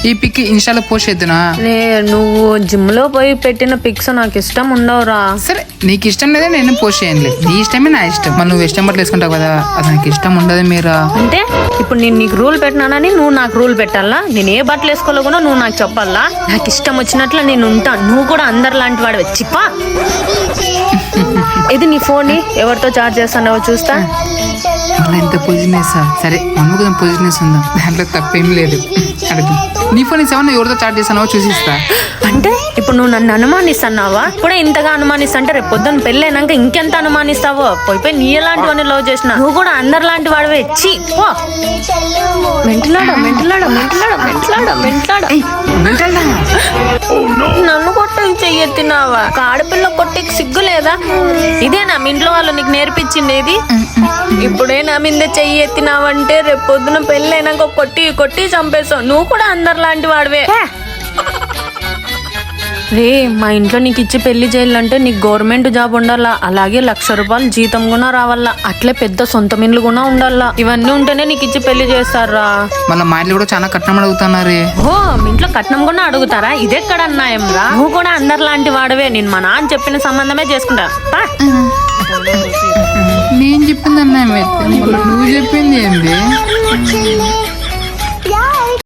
ఈ పిక్ ఇన్స్టాలో పోస్ట్ చేద్దునా? నువ్వు జిమ్ లో పోయి పెట్టిన పిక్స్ నాకు ఇష్టం ఉండవురా. సరే నీకు ఇష్టం లేదే నేను పోస్ట్ చేయండి. నీ ఇష్టమే నా ఇష్టం. మరి నువ్వు ఇష్టం బట్టలు వేసుకుంటావు కదా, అది నాకు ఇష్టం ఉండదు. మీరా అంటే ఇప్పుడు నేను నీకు రూల్ పెట్టినానని నువ్వు నాకు రూల్ పెట్టాలా? నేను ఏ బట్టలు వేసుకోవాలో కూడా నువ్వు నాకు చెప్పాలా? నాకు ఇష్టం వచ్చినట్లు నేను ఉంటాను. నువ్వు కూడా అందరు లాంటి వాడు చిప్పా. ఇది నీ ఫోన్ ఎవరితో చార్జ్ చేస్తానో చూస్తా. మళ్ళీ ఎంత పొజినెస్. సరే మనకు కొంచెం పొజినెస్ ఉందా, దాంట్లో తప్పేం లేదు. అడుగు. నీ ఫోన్ ఏమన్నా ఎవరితో చార్జ్ చేస్తానో చూసిస్తా. అంటే ఇప్పుడు నువ్వు నన్ను అనుమానిస్తున్నావా? ఇప్పుడే ఇంతగా అనుమానిస్తుంటే రేపు పొద్దున్న పెళ్ళైనాక ఇంకెంత అనుమానిస్తావో? పోయి నీ ఎలాంటి వాడిని లవ్ చేసిన నువ్వు కూడా అందరు లాంటి వాడివే. ఛీ పో. నన్ను కొట్టకి చెయ్యెత్తినావా? ఆడపిల్ల కొట్టకి సిగ్గు లేదా? ఇదేనా మీ ఇంట్లో వాళ్ళు నీకు నేర్పించిండేది? ఇప్పుడే నా మీద చెయ్యి ఎత్తినావంటే రేపు పొద్దున పెళ్ళైనాక కొట్టి కొట్టి చంపేస్తావు. నువ్వు కూడా అందరు లాంటి వాడివే. రే మా ఇంట్లో నీకు ఇచ్చి పెళ్లి చేయాలంటే నీకు గవర్నమెంట్ జాబ్ ఉండాలా, అలాగే 1,00,000 రూపాయలు జీతం కూడా రావాలా, అట్లే పెద్ద సొంత ఇండ్లు కూడా ఉండాలా. ఇవన్నీ ఉంటేనే నీకు ఇచ్చి పెళ్లి చేస్తారా? మళ్ళీ మా ఇంట్లో కూడా చాలా కట్నం అడుగుతున్నారే. ఓ మీ ఇంట్లో కట్నం కూడా అడుగుతారా? ఇదెక్కడ అన్యాయం రా? నువ్వు కూడా అందరు లాంటి వాడివే. నేను మా నాన్న చెప్పిన సంబంధమే చేసుకుంటా. నేను చెప్పింది అన్నా నువ్వు చెప్పింది ఏంది?